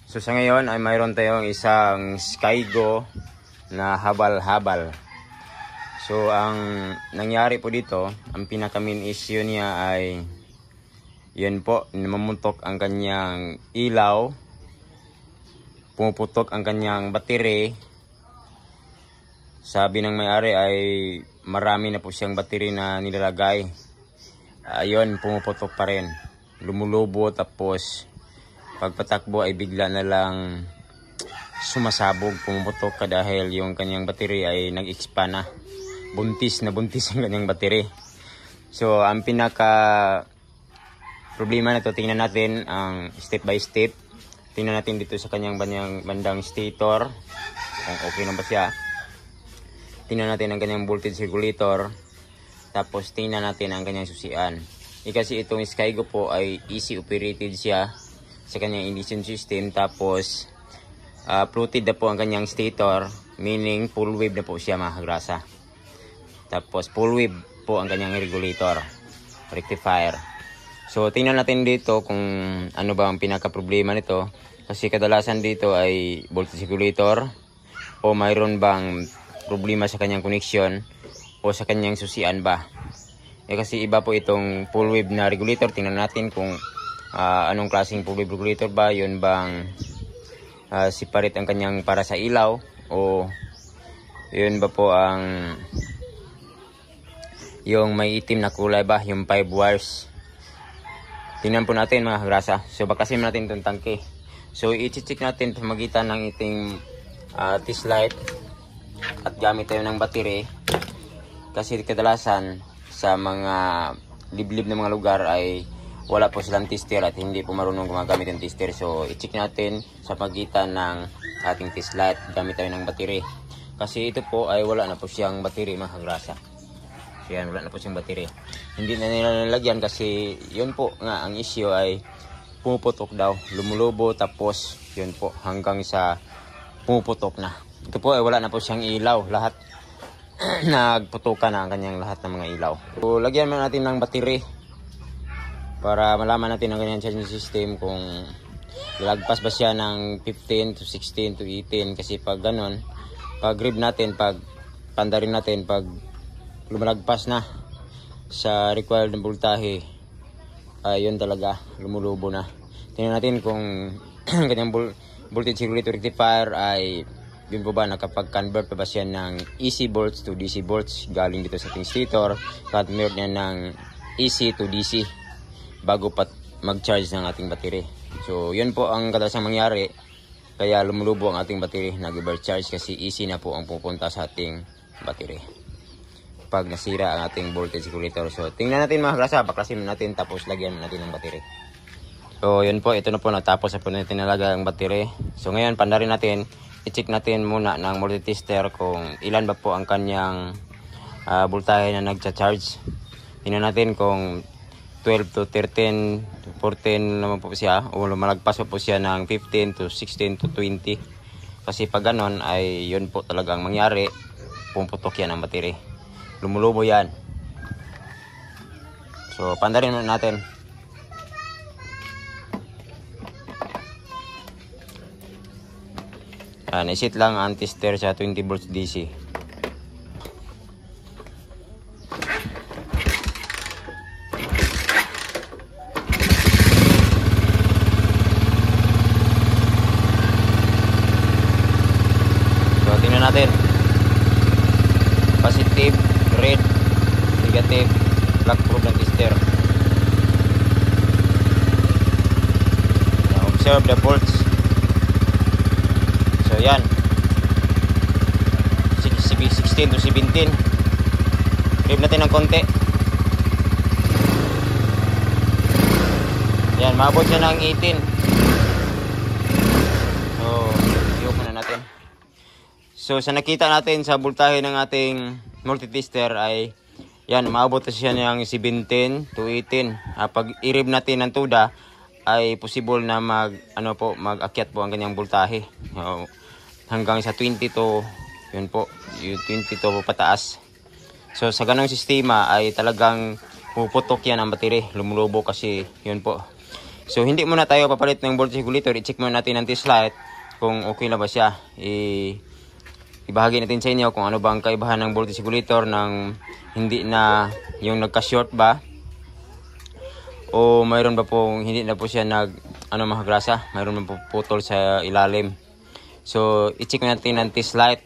So sa ngayon ay mayroon tayong isang Skygo na habal-habal. So ang nangyari po dito, ang pinaka main issue niya ay yan po, namamuntok ang kanyang ilaw, pumuputok ang kanyang battery. Sabi ng may-ari ay marami na po siyang battery na nilalagay. Ayun, pumuputok pa rin, lumulubo, tapos pagpatakbo ay bigla na lang sumasabog, pumuputok ka dahil yung kanyang battery ay nag-expand na. Buntis na buntis ang kanyang battery. So ang pinaka problema na to, tingnan natin ang step by step. Tingnan natin dito sa kanyang bandang stator kung okay na ba siya. Tingnan natin ang kanyang voltage regulator. Tapos tingnan natin ang kanyang susian. Kasi itong Skygo po ay easy operated siya sa kanyang ignition system. Tapos floated na po ang kanyang stator, meaning full wave na po siya, mga kagrasa. Tapos full wave po ang kanyang regulator, rectifier. So tingnan natin dito kung ano ba ang pinaka problema nito. Kasi kadalasan dito ay voltage regulator o mayroon bang problema sa kanyang connection o sa kanyang susian ba. Kasi iba po itong full wave na regulator. Tingnan natin kung anong klaseng full wave regulator ba. Yun bang separate ang kanyang para sa ilaw, o yun ba po ang yung may itim na kulay ba, yung 5 wires. Tingnan po natin, mga kagrasa. So bakasin natin itong tangke. So i-check natin pamagitan ng iting test light at gamit tayo ng battery. Kasi kadalasan sa mga liblib na mga lugar ay wala po silang tester at hindi po marunong gumagamit ng tester. So i-check natin sa pagitan ng ating test light gamit tayo ng battery. Kasi ito po ay wala na po siyang battery, mga kagrasa. So yan, wala na po siyang battery. Hindi na nila nalagyan kasi yun po nga ang issue ay pumuputok daw, lumulubo, tapos yun po hanggang sa pumuputok na. Ito po ay wala na po siyang ilaw, lahat nagputukan na ang kanyang lahat ng mga ilaw. So lagyan mo natin ng battery para malaman natin ang kanyang charging system kung lalagpas ba siya ng 15 to 16 to 18. Kasi pag ganon, pag grip natin, pag pandarin natin, pag lumalagpas na sa required ng voltahe, yun talaga, lumulubo na. Tingnan natin kung kanyang voltage regulator rectifier ay yun po ba, nakapag-convert pa ba siya ng AC volts to DC volts galing dito sa ating stator, convert niya ng AC to DC bago pa mag-charge ng ating battery. So yun po ang kadalasang mangyari, kaya lumulubo ang ating battery, nag-overcharge kasi AC na po ang pupunta sa ating battery pag nasira ang ating voltage regulator. So tingnan natin, mga kagrasa, baklasin natin tapos lagyan natin ng battery. So yun po, ito na po, natapos na po natin nalagay ang battery. So ngayon pandarin natin, i-check natin muna ng multitester kung ilan ba po ang kanyang voltahe na nagcha-charge. Tingnan natin kung 12 to 13 to 14 naman po siya, o lumalagpas po siya ng 15 to 16 to 20. Kasi pag ganon ay yun po talagang mangyari, pumuputok yan ang battery, lumulubo yan. So pandarin natin. Isit lang ang tester sa 20 volts DC. So tingnan natin, positive, red, negative, black probe ng tester. Now, observe the volts. So yan, 16 to 17. Grip natin ng konti. Yan, maabot siya ng 18. So i-off muna natin. So sa nakita natin sa voltahe ng ating multitester ay yan, maabot na siya ng 17 to 18. Pag i-rev natin ng tuda ay possible na mag-akyat po ang kanyang voltahe hanggang sa 20 to yun po, yung 20 to pataas. So sa ganong sistema ay talagang puputok yan ang battery, lumulubo kasi yun po, So hindi muna tayo papalit ng voltage regulator, i-check muna natin ang test light kung okay na ba siya. Ibahagi natin sa inyo kung ano ba ang kaibahan ng voltage regulator ng hindi na yung nagka-short ba o mayroon ba pong hindi na po siya mga grasa, mayroon na po putol sa ilalim. So i-check natin ang test light,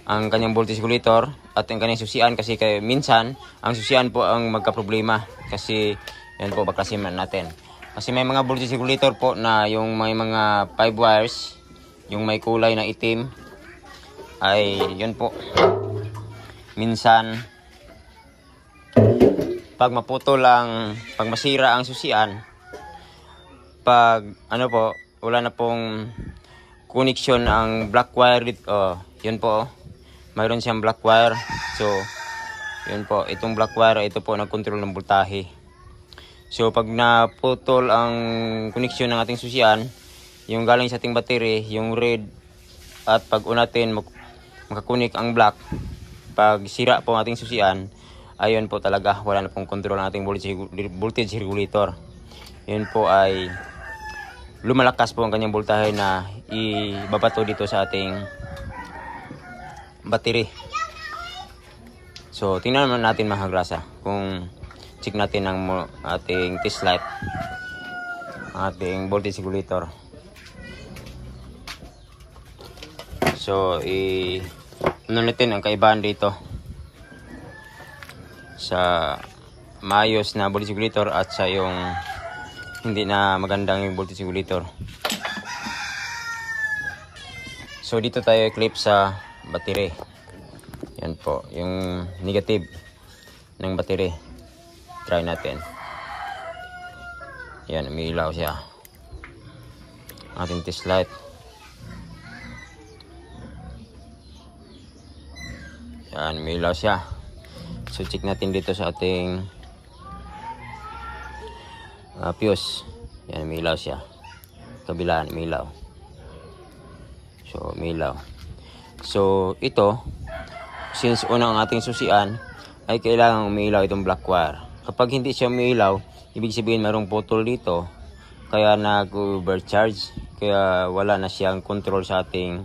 ang kanyang voltage regulator at ang kanyang susian, kasi minsan ang susian po ang magka-problema, kasi yan po baklasin natin. Kasi may mga voltage regulator po na yung may mga 5 wires, yung may kulay na itim, ay yun po. Minsan pag maputol pag masira ang susian, pag wala na pong connection ang black wire dito, yun po, mayroon siyang black wire. So yun po, itong black wire, ito po nagkontrol ng voltahe. So pag naputol ang connection ng ating susian, yung galing sa ating battery, yung red, at pag unatin makakunik ang black, pag sira po ang ating susian, ayun po talaga, wala na pong control ng ating voltage regulator. Yun po ay lumalakas po ang kanyang voltahe na ibabato dito sa ating battery. So tingnan naman natin mga grasa, kung check natin ang ating test light, ating voltage regulator. So natin ang kaibahan dito sa maayos na voltage regulator at sa yung hindi na magandang yung voltage regulator. So dito tayo i-clip sa battery. Yan po, yung negative ng battery. Try natin. Yan, umiilaw siya. Ating test light. Yan, umiilaw siya. So check natin dito sa ating fuse. Yan, umiilaw siya. Kabilaan, umiilaw. So umiilaw. So ito, since unang ating susian ay kailangan umiilaw itong black wire. Kapag hindi siya umiilaw, ibig sabihin mayroong putol dito, kaya nag-overcharge, kaya wala na siyang control sa ating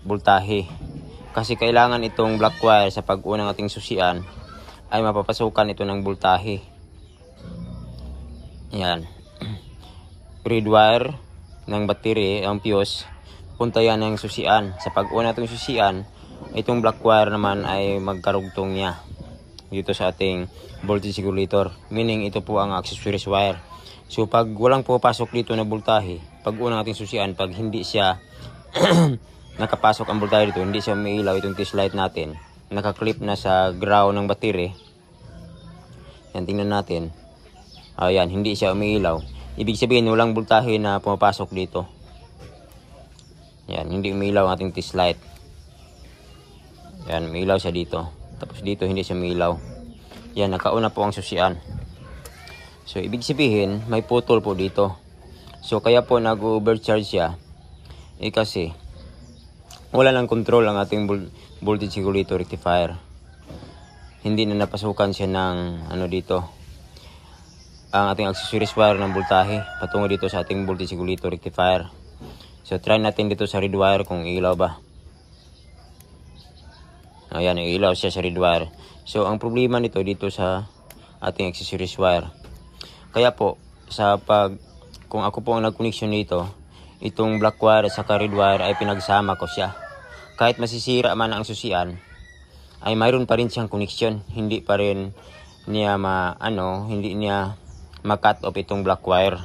voltahe. Kasi kailangan itong black wire sa pag-unang ating susian ay mapapasukan ito ng voltahe. Yan. Red wire ng battery, ang fuse, punta yan ng susian. Sa pag-una itong susian, itong black wire naman ay magkarugtong niya dito sa ating voltage regulator. Meaning ito po ang accessories wire. So pag walang pupasok dito na voltahe, pag unang ating susian, pag hindi siya nakapasok ang voltahe dito, hindi siya umiilaw, itong test light natin nakaklip na sa ground ng battery. Yan, tingnan natin. Ayan, hindi siya umiilaw. Ibig sabihin walang voltahe na pumapasok dito. Yan, hindi umiilaw ang ating test light. Yan, umiilaw siya dito. Tapos dito hindi siya umiilaw. Yan, nakauna po ang susian. So ibig sabihin may putol po dito. So kaya po nag-overcharge siya. Kasi wala nang control ang ating voltage regulator rectifier. Hindi na napasukan siya ng dito, ang ating accessories wire ng voltahe patungo dito sa ating voltage regulator rectifier. So try natin dito sa red wire kung ilaw ba. Ayan, ilaw siya sa red wire. So ang problema nito dito sa ating accessories wire. Kaya po kung ako po ang nag-connection dito, itong black wire sa red wire ay pinagsama ko siya. Kahit masisira man ang susian, ay mayroon pa rin siyang connection. Hindi pa rin niya hindi niya ma-cut off itong black wire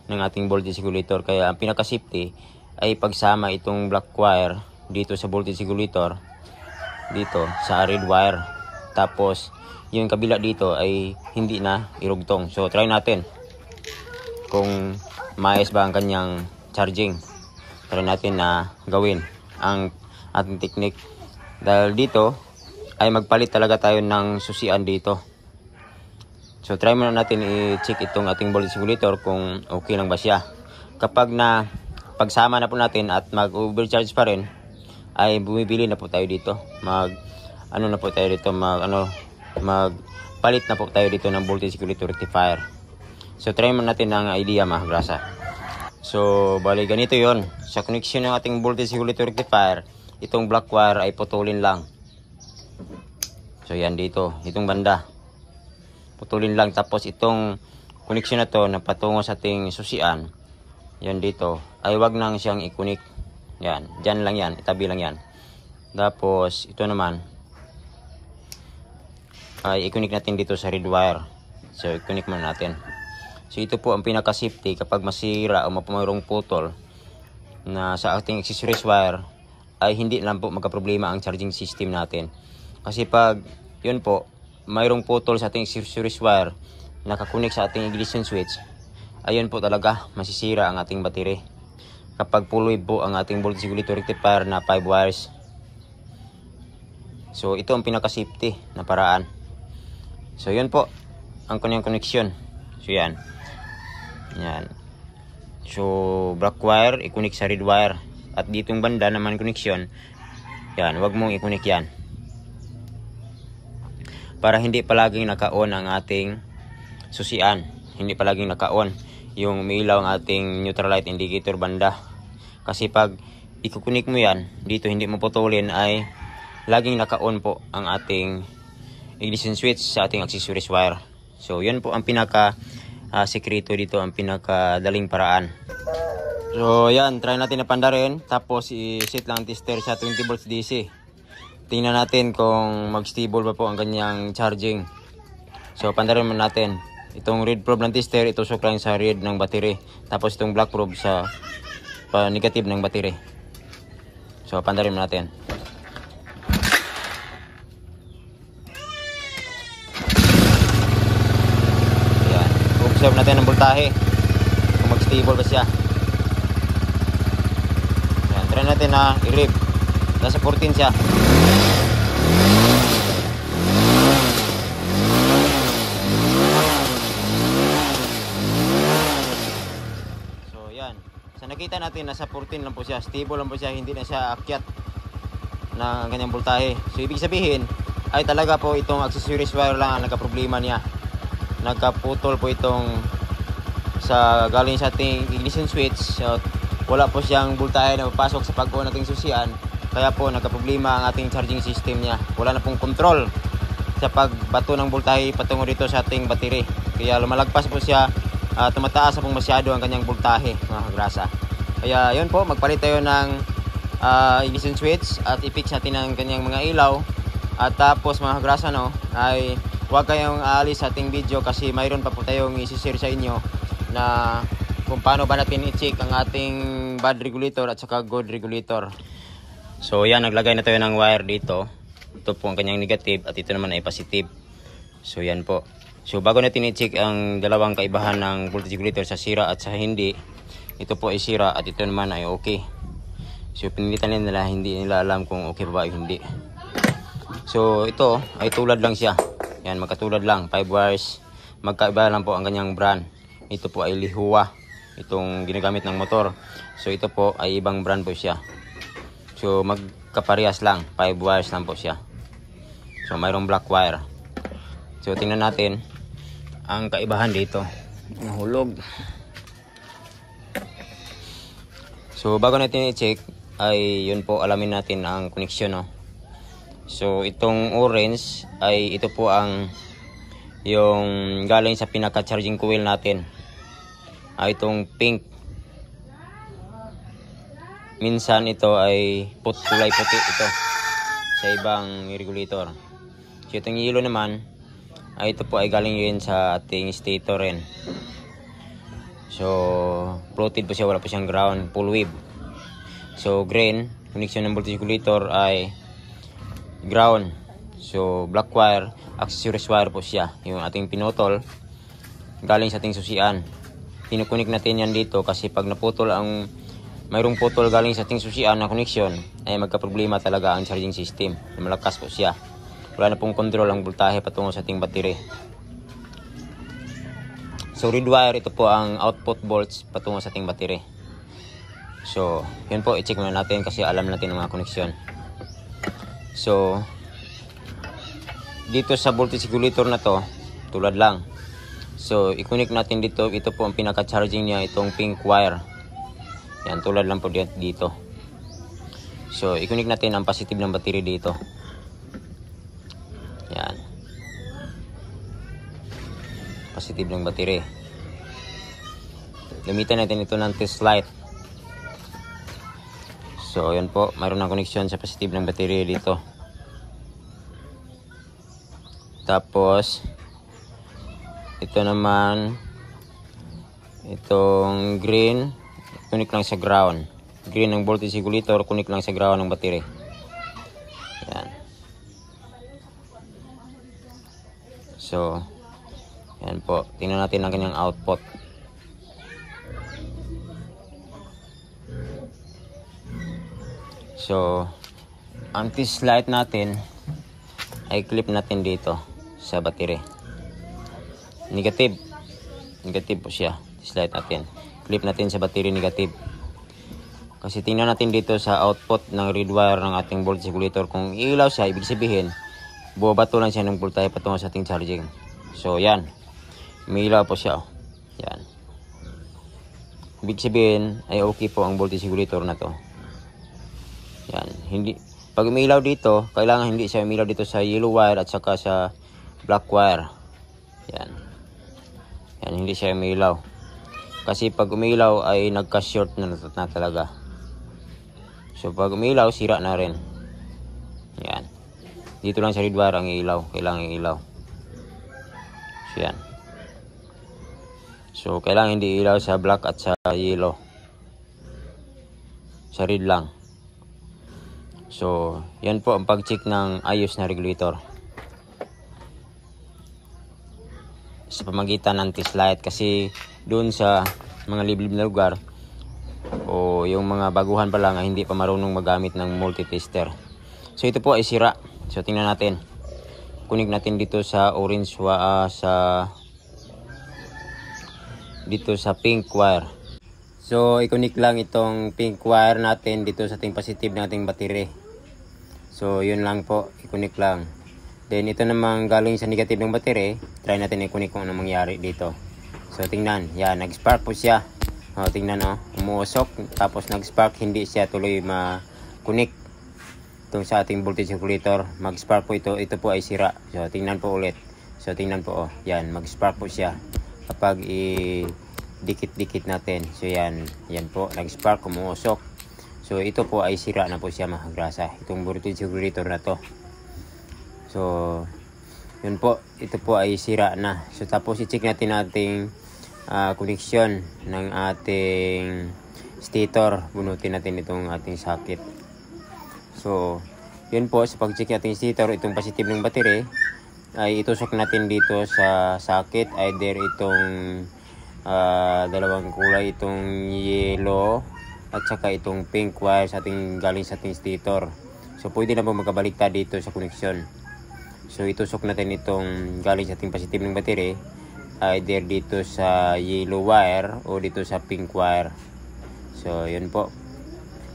ng ating voltage regulator. Kaya ang pinaka-safety ay pagsama itong black wire dito sa voltage regulator, dito sa red wire. Tapos yung kabila dito ay hindi na irugtong. So try natin kung maayos ba ang kanyang charging. Try natin na gawin ang ating technique. Dahil dito ay magpalit talaga tayo ng susian dito. So try muna natin i-check itong ating voltage regulator kung okay lang ba siya. Kapag pagsama na po natin at mag-overcharge pa rin, ay bumibili na po tayo dito. Magpalit na po tayo dito ng voltage regulator rectifier. So try mo natin ang idea mga grasa. So bali ganito yon. Sa connection ng ating voltage regulator rectifier, itong black wire ay putulin lang. So yan dito, itong banda. Putulin lang, tapos itong connection na to na patungo sa ating susian, yan dito, ay wag nang siyang i-connect. Yan, dyan lang yan, itabi lang yan. Tapos ito naman ay i-connect natin dito sa red wire. So i-connect muna natin. So ito po ang pinaka safety kapag masira o mapamayroong putol na sa ating accessories wire, ay hindi lang po magka-problema ang charging system natin. Kasi pag yun po, mayroong putol sa ating accessories wire nakakunik sa ating ignition switch, ayun po talaga masisira ang ating battery kapag full wave po ang ating voltage regulator rectifier na 5 wires. So ito ang pinaka safety na paraan. So yun po ang kanyang connection. So yan. So black wire i-connect sa red wire, at ditong banda naman connection, yan, wag mong i-connect yan para hindi palaging naka-on ang ating susian. Hindi palaging naka-on yung umiilaw ang ating neutral light indicator banda. Kasi pag ikukunik mo yan dito, hindi mo putulin, ay laging naka-on po ang ating ignition switch sa ating accessories wire. So yun po ang pinaka sekreto dito, ang pinaka daling paraan. So yan, try natin na pandarin, tapos i-set lang tester sa 20 volts DC. Tingnan natin kung mag-stable pa po ang kanyang charging. So pandarin mo natin. Itong red probe ng tester, itusok lang sa red ng battery. Tapos itong black probe sa negative ng battery. So pandarin mo natin. Ayan. Observe natin ang voltahe. Kung mag-stable ba siya. Ayan. Try natin na i-rip. Nasa 14 siya. So yan, sa nakita natin nasa 14 lang po siya, stable lang po siya, hindi na siya akyat ng kanyang voltahe. So ibig sabihin ay talaga po itong accessories wire lang ang nagka-problema niya. Nagkaputol po itong sa galing sa ating ignition switch. So wala po siyang voltahe na papasok sa pag-on nating susian. Kaya po nagka-problema ang ating charging system niya. Wala na pong control sa pagbato ng voltahe patungo dito sa ating battery. Kaya lumalagpas po siya, tumataas na pong masyado ang kanyang voltahe, mga grasa. Kaya yun po, magpalit tayo ng ignition switch at i-fix natin ang kanyang mga ilaw. At tapos mga grasa, no, ay huwag kayong aalis sa ating video kasi mayroon pa po tayong isi-share sa inyo na kung paano ba natin i-check ang ating bad regulator at saka good regulator. So yan, naglagay na tayo ng wire dito. Ito po ang kanyang negative at ito naman ay positive. So yan po. So bago natin i-check ang dalawang kaibahan ng voltage regulator sa sira at sa hindi, ito po ay sira at ito naman ay okay. So pinilitan nila, hindi nila alam kung okay ba o hindi. So ito ay tulad lang siya. Yan, magkatulad lang, 5 wires. Magkaiba lang po ang kanyang brand. Ito po ay Lihua, itong ginagamit ng motor. So ito po ay ibang brand po siya. So magkaparehas lang, 5 wires lang po siya. So mayroong black wire. So tingnan natin ang kaibahan dito. Nahulog. So bago natin i-check ay yun po, alamin natin ang connection, no. So itong orange ay ito po ang yung galing sa pinaka charging coil natin. Itong pink, minsan ito ay kulay puti ito sa ibang regulator. So itong yellow naman ay ito po ay galing yun sa ating stator rin. So floated po siya, wala po siyang ground, full wave. So green, connection ng voltage regulator ay ground. So black wire, accessories wire po siya, yung ating pinutol galing sa ating susian. Kinukunik natin yan dito kasi pag naputol ang mayroong putol galing sa ating susian na connection, ay magka-problema talaga ang charging system. Malakas po siya. Wala na pong control ang voltahe patungo sa ating battery. So red wire, ito po ang output volts patungo sa ating battery. So yun po, i-check muna natin kasi alam natin ang mga connection. So dito sa voltage regulator na to, tulad lang, So, i-connect natin dito. Ito po ang pinaka-charging niya, itong pink wire. Yan, tulad lang po dito. So, i-connect natin ang positive ng battery dito. Yan. Positive ng battery. Gamitan natin ito ng test light. So, yan po. Mayroon ng connection sa positive ng battery dito. Tapos, ito naman, itong green, connect lang sa ground. Green ng voltage regulator, connect lang sa ground ng battery. Yan. So, yan po. Tingnan natin ang kanyang output. So, ang test light natin ay clip natin dito sa battery. Negative po siya. Test light natin. Clip natin sa battery negative. Kasi tingnan natin dito sa output ng red wire ng ating voltage regulator. Kung ilaw siya, ibig sabihin, bumabato lang siya ng voltahe patungo sa ating charging. So, yan. May ilaw po siya. Yan. Ibig sabihin, ay okay po ang voltage regulator na to. Yan. Pag umilaw dito, kailangan hindi siya umilaw dito sa yellow wire at saka sa black wire. Yan. Yan, hindi siya umilaw. Kasi pag umilaw ay nagka-short na talaga. So pag umilaw, sira na rin. Yan. Dito lang sa red wire ang ilaw. Kailangan ilaw. So yan. So kailangan hindi ilaw sa black at sa yellow. Sa red lang. So, yan po ang pag-check ng ayos na regulator. Sa pamagitan ng test light. Kasi doon sa mga liblib na lugar o yung mga baguhan pa lang ay hindi pa marunong magamit ng multitester. So, ito po ay sira. So, tingnan natin. Connect natin dito sa orange dito sa pink wire. So, i-connect lang itong pink wire natin dito sa ating positive ng ating battery. So, yun lang po. I-connect lang. Then, ito namang galing sa negative ng battery. Try natin i-connect kung ano mangyari dito. So, tingnan. Yan, nag-spark po siya. O, tingnan o. Umuusok. Tapos, nag-spark. Hindi siya tuloy ma-connect. Itong sa ating voltage regulator. Mag-spark po ito. Ito po ay sira. So, tingnan po ulit. So, tingnan po o. Yan, mag-spark po siya. Kapag dikit-dikit natin. So, yan. Yan po. Nag-spark. Umuusok. So, ito po ay sira na po siya mga grasa. Itong voltage regulator na to. So, yun po. Ito po ay sira na. So, tapos i-check natin ating connection ng ating stator. Bunutin natin itong ating socket. So, yun po. Sa pag-check natin stator, itong positive ng battery, ay itusok natin dito sa socket. Either itong dalawang kulay. Itong yellow at saka itong pink wire sa ating galing sa ating stator. So pwede na po magkabaliktad dito sa connection. So itusok natin itong galing sa ating positive ng battery either dito sa yellow wire o dito sa pink wire. So yun po.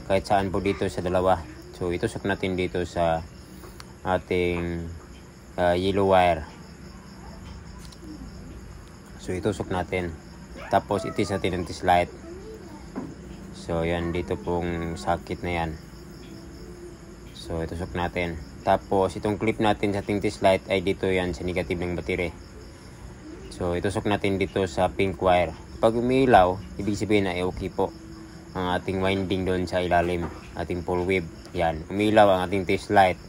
Kahit saan po dito sa dalawa. So itusok natin dito sa ating yellow wire. So itusok natin. Tapos itis natin ang test light. So, yan. Dito pong socket na yan. So, itusok natin. Tapos, itong clip natin sa ating test light ay dito yan sa negative ng battery. So, itusok natin dito sa pink wire. Pag umilaw, ibig sabihin na okay po ang ating winding doon sa ilalim. Ating full wave. Yan. Umilaw ang ating test light.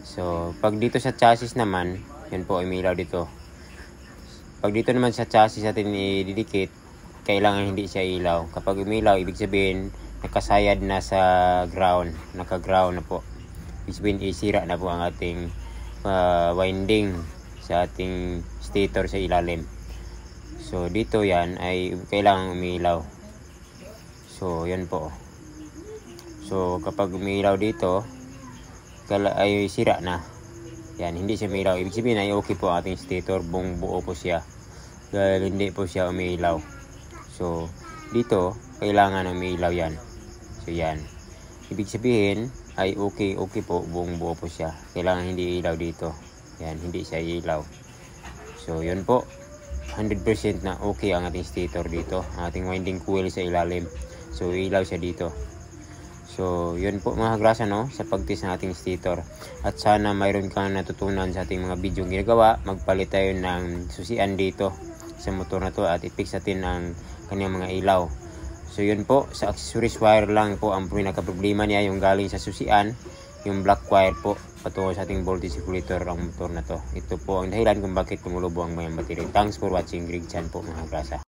So, pag dito sa chassis naman, yan po, umilaw dito. Pag dito naman sa chassis natin ididikit, kailangan hindi siya ilaw. Kapag umilaw, ibig sabihin nakasayad na sa ground, naka-ground na po. Ibig sabihin isira na po ang ating winding sa ating stator sa ilalim. So dito yan ay kailangan umilaw. So yan po. So kapag umilaw dito ay sira na. Yan, hindi siya umilaw. Ibig sabihin ay okay po ang ating stator, buong buo po siya. Dahil hindi po siya umilaw. So, dito, kailangan umilaw yan. So, yan. Ibig sabihin, ay okay po, buong buo po siya. Kailangan hindi ilaw dito. Yan, hindi siya ilaw. So, yun po. 100% na okay ang ating stator dito, ang ating winding coil sa ilalim. So ilaw siya dito. So yun po mga grasa, no, sa pagtest ng ating stator. At sana mayroon kang natutunan sa ating mga video ginagawa. Magpalit tayo ng susian dito sa motor na to at i-fix natin ang kanyang mga ilaw. So yun po, sa accessories wire lang po ang pinaka problema niya, yung galing sa susian, yung black wire po patungo sa ating voltage regulator ang motor na to. Ito po ang dahilan kung bakit kumulobo ang mayang battery. Thanks for watching Greg Chan po mga grasa.